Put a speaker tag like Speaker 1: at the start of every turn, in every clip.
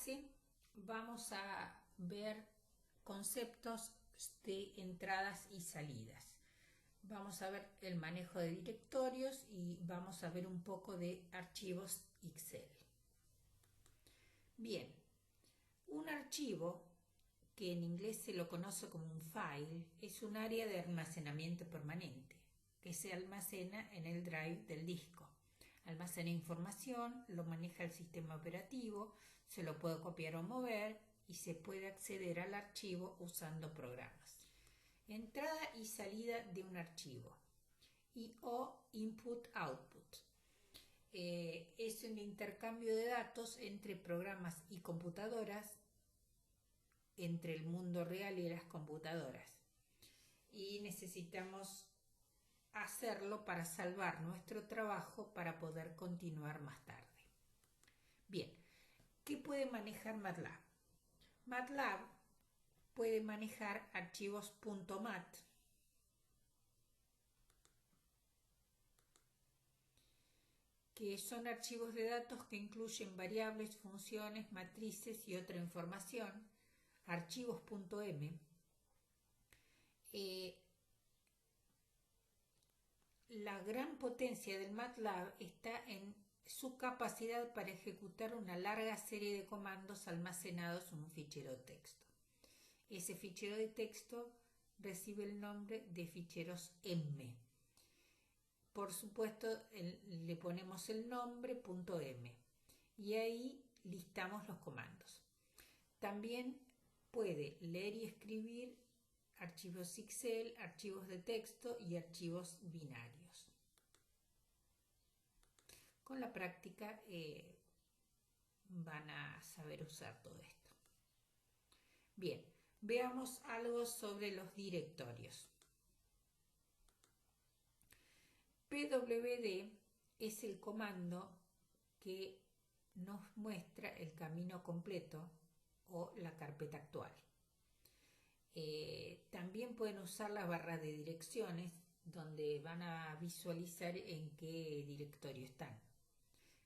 Speaker 1: clase vamos a ver conceptos de entradas y salidas. Vamos a ver el manejo de directorios y vamos a ver un poco de archivos Excel. Bien, un archivo, que en inglés se lo conoce como un file, es un área de almacenamiento permanente que se almacena en el drive del disco. Almacena información, lo maneja el sistema operativo, se lo puede copiar o mover y se puede acceder al archivo usando programas. Entrada y salida de un archivo o input-output. Es un intercambio de datos entre programas y computadoras, entre el mundo real y las computadoras. Y necesitamos hacerlo para salvar nuestro trabajo para poder continuar más tarde. Bien, ¿qué puede manejar MATLAB? MATLAB puede manejar archivos .mat, que son archivos de datos que incluyen variables, funciones, matrices y otra información. Archivos .m. La gran potencia del MATLAB está en su capacidad para ejecutar una larga serie de comandos almacenados en un fichero de texto. Ese fichero de texto recibe el nombre de ficheros M. Por supuesto, le ponemos el nombre .m y ahí listamos los comandos. También puede leer y escribir archivos Excel, archivos de texto y archivos binarios. Con la práctica van a saber usar todo esto. Bien, veamos algo sobre los directorios. pwd es el comando que nos muestra el camino completo o la carpeta actual. También pueden usar la barra de direcciones, donde van a visualizar en qué directorio están.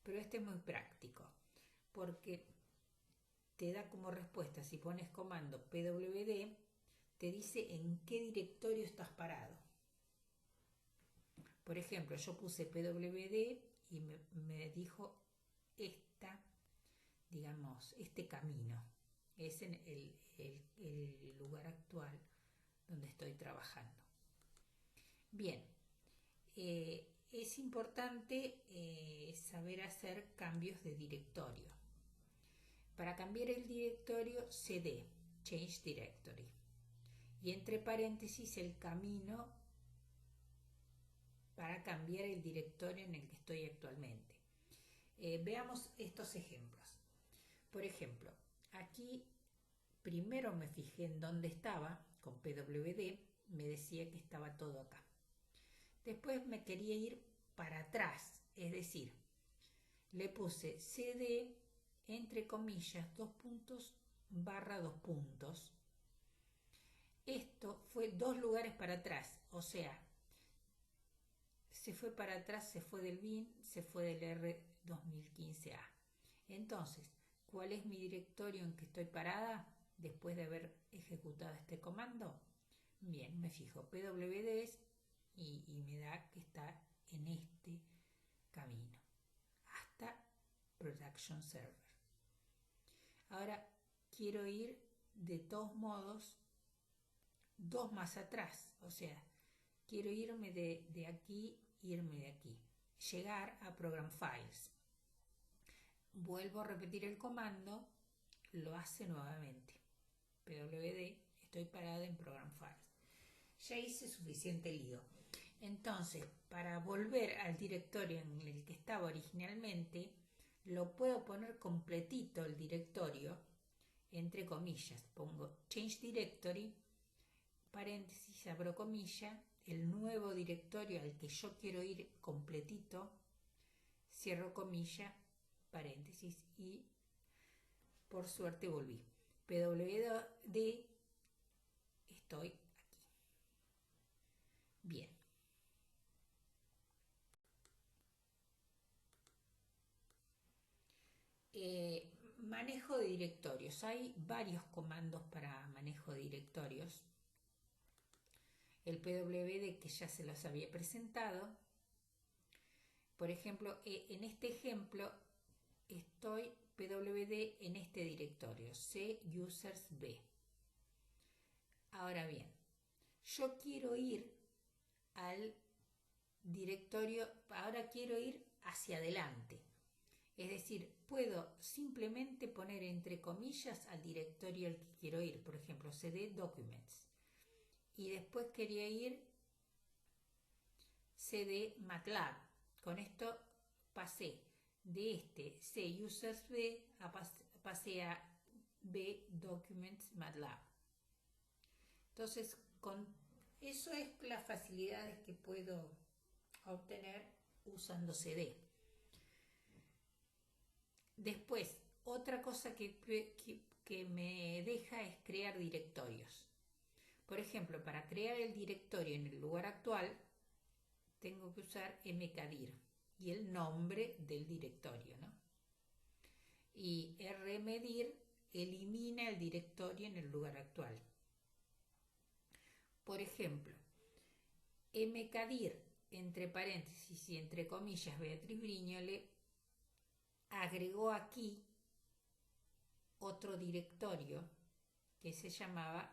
Speaker 1: Pero este es muy práctico, porque te da como respuesta, si pones comando pwd, te dice en qué directorio estás parado. Por ejemplo, yo puse pwd y me dijo este camino. Es en el lugar actual donde estoy trabajando. Bien, es importante saber hacer cambios de directorio. Para cambiar el directorio, cd, change directory, y entre paréntesis el camino para cambiar el directorio en el que estoy actualmente. Veamos estos ejemplos. Por ejemplo, aquí primero me fijé en dónde estaba, con pwd, me decía que estaba todo acá. Después me quería ir para atrás, es decir, le puse cd, entre comillas, 2 puntos, barra 2 puntos. Esto fue 2 lugares para atrás, o sea, se fue para atrás, se fue del bin, se fue del R2015A. Entonces, ¿cuál es mi directorio en que estoy parada después de haber ejecutado este comando? Bien, me fijo pwd y me da que está en este camino hasta Production Server. Ahora quiero ir de todos modos 2 más atrás, o sea, quiero irme de aquí, llegar a Program Files. Vuelvo a repetir el comando, lo hace nuevamente. pwd, estoy parada en Program Files. Ya hice suficiente lío. Entonces, para volver al directorio en el que estaba originalmente, lo puedo poner completito el directorio, entre comillas, pongo change directory, paréntesis, abro comilla, el nuevo directorio al que yo quiero ir completito, cierro comilla, paréntesis, y por suerte volví. pwd, estoy aquí. Bien. Manejo de directorios. Hay varios comandos para manejo de directorios. El pwd que ya se los había presentado. Por ejemplo, en este ejemplo estoy pwd en este directorio, cusersb. Ahora bien, yo quiero ir al directorio, ahora quiero ir hacia adelante. Es decir, puedo simplemente poner entre comillas al directorio al que quiero ir. Por ejemplo, cd documents. Y después quería ir cd matlab. Con esto pasé de este cusersb pasé a b documents matlab. Entonces, eso es las facilidades que puedo obtener usando cd. Después, otra cosa que me deja es crear directorios. Por ejemplo, para crear el directorio en el lugar actual, tengo que usar mkdir y el nombre del directorio, ¿no? Y rmedir elimina el directorio en el lugar actual. Por ejemplo, mkdir, entre paréntesis y entre comillas, Beatriz Briñole, agregó aquí otro directorio que se llamaba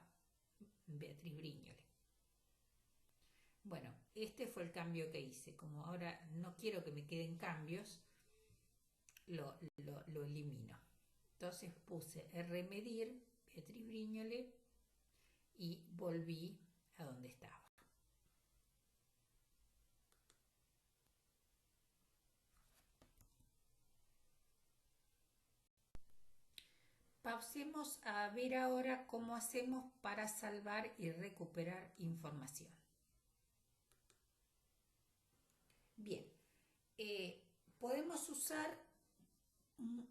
Speaker 1: Beatriz Briñole. Bueno, este fue el cambio que hice. Como ahora no quiero que me queden cambios, lo elimino. Entonces puse rmedir Beatriz Briñole y volví a donde estaba. Pausemos a ver ahora cómo hacemos para salvar y recuperar información. Bien, podemos usar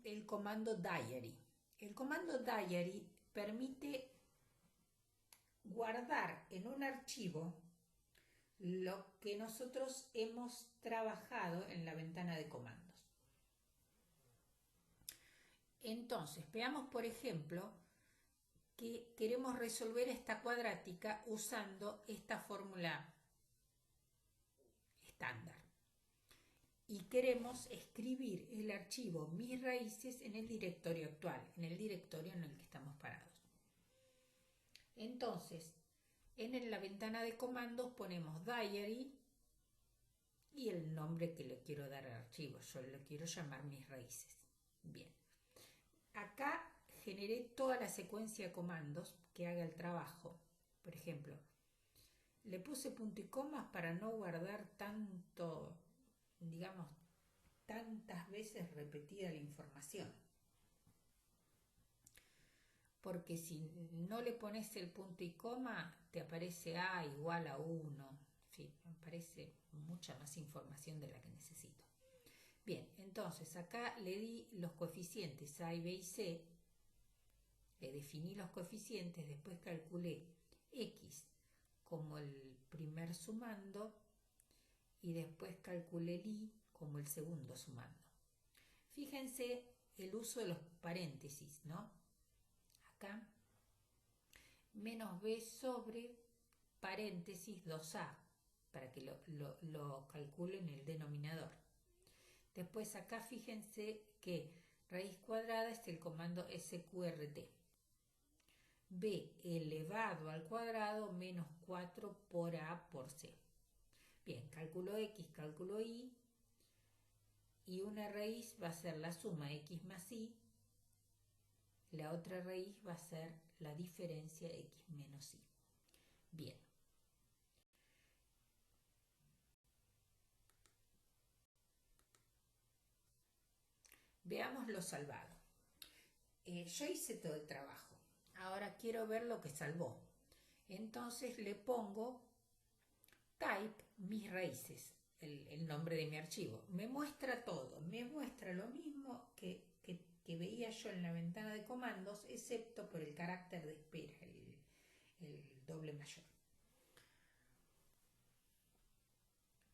Speaker 1: el comando diary. El comando diary permite guardar en un archivo lo que nosotros hemos trabajado en la ventana de comandos. Entonces, veamos por ejemplo que queremos resolver esta cuadrática usando esta fórmula estándar. Y queremos escribir el archivo mis raíces en el directorio actual, en el directorio en el que estamos parados. Entonces, en la ventana de comandos ponemos diary y el nombre que le quiero dar al archivo. Yo le quiero llamar mis raíces. Bien. Acá generé toda la secuencia de comandos que haga el trabajo. Por ejemplo, le puse punto y comas para no guardar tanto, digamos, tantas veces repetida la información. Porque si no le pones el punto y coma, te aparece A igual a 1. En fin, me aparece mucha más información de la que necesito. Bien, entonces acá le di los coeficientes A, B y C. Le definí los coeficientes, después calculé X como el primer sumando y después calculé el Y como el segundo sumando. Fíjense el uso de los paréntesis, ¿no? Acá, menos B sobre paréntesis 2A, para que lo calcule en el denominador. Después acá fíjense que raíz cuadrada es el comando sqrt. B elevado al cuadrado menos 4 por A por C. Bien, cálculo X, cálculo Y, y una raíz va a ser la suma X más Y, la otra raíz va a ser la diferencia X menos Y. Bien. Veamos lo salvado. Yo hice todo el trabajo. Ahora quiero ver lo que salvó. Entonces le pongo type mis raíces, el nombre de mi archivo. Me muestra todo, me muestra lo mismo que veía yo en la ventana de comandos, excepto por el carácter de espera, el doble mayor.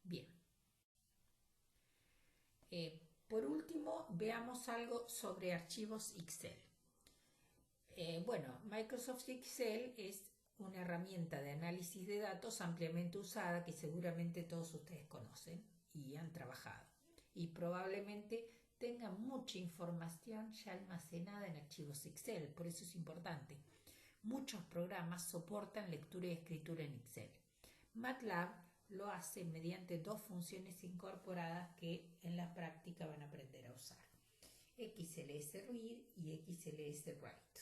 Speaker 1: Bien. Por último, veamos algo sobre archivos Excel. Microsoft Excel es una herramienta de análisis de datos ampliamente usada que seguramente todos ustedes conocen y han trabajado. Y probablemente tengan mucha información ya almacenada en archivos Excel, por eso es importante. Muchos programas soportan lectura y escritura en Excel. MATLAB lo hace mediante dos funciones incorporadas que en la práctica van a aprender a usar: XLS Read y XLS Write.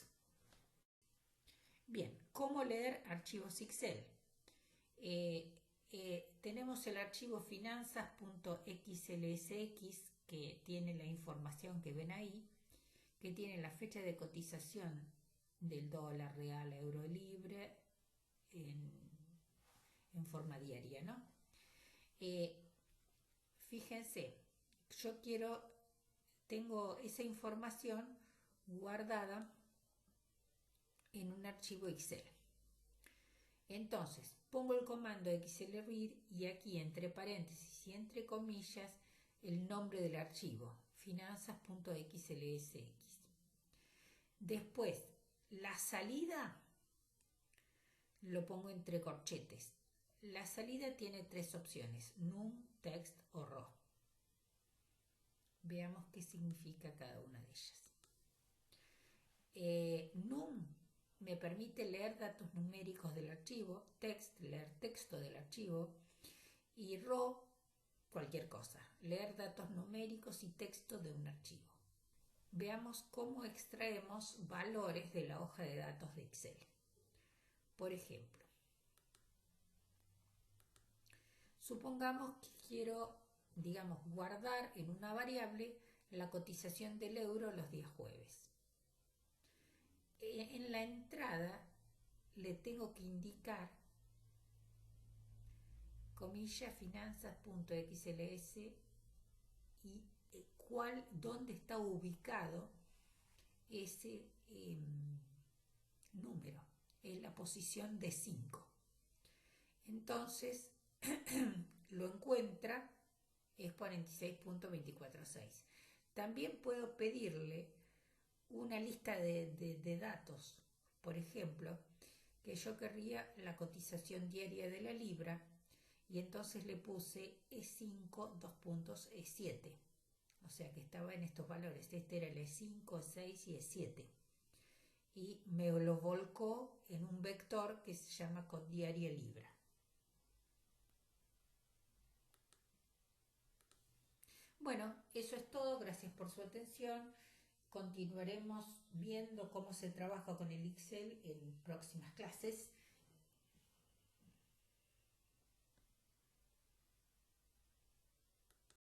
Speaker 1: Bien, ¿cómo leer archivos Excel? Tenemos el archivo finanzas.xlsx que tiene la información que ven ahí, que tiene la fecha de cotización del dólar, real, euro, libre en forma diaria, ¿no? Fíjense, tengo esa información guardada en un archivo Excel. Entonces, pongo el comando xlread y aquí entre paréntesis y entre comillas el nombre del archivo, finanzas.xlsx. Después, la salida lo pongo entre corchetes. La salida tiene tres opciones: num, text o raw. Veamos qué significa cada una de ellas. Num me permite leer datos numéricos del archivo, text, leer texto del archivo, y raw, cualquier cosa, leer datos numéricos y texto de un archivo. Veamos cómo extraemos valores de la hoja de datos de Excel. Por ejemplo, supongamos que quiero, guardar en una variable la cotización del euro los días jueves. En la entrada le tengo que indicar comilla finanzas.xls y dónde está ubicado ese número, en la posición de 5. Entonces lo encuentra exponente6.246. También puedo pedirle una lista de datos. Por ejemplo, que yo querría la cotización diaria de la libra y entonces le puse E5, E7. O sea que estaba en estos valores. Este era el E5, E6 y E7. Y me lo volcó en un vector que se llama con diaria libra. Bueno, eso es todo. Gracias por su atención. Continuaremos viendo cómo se trabaja con el Excel en próximas clases.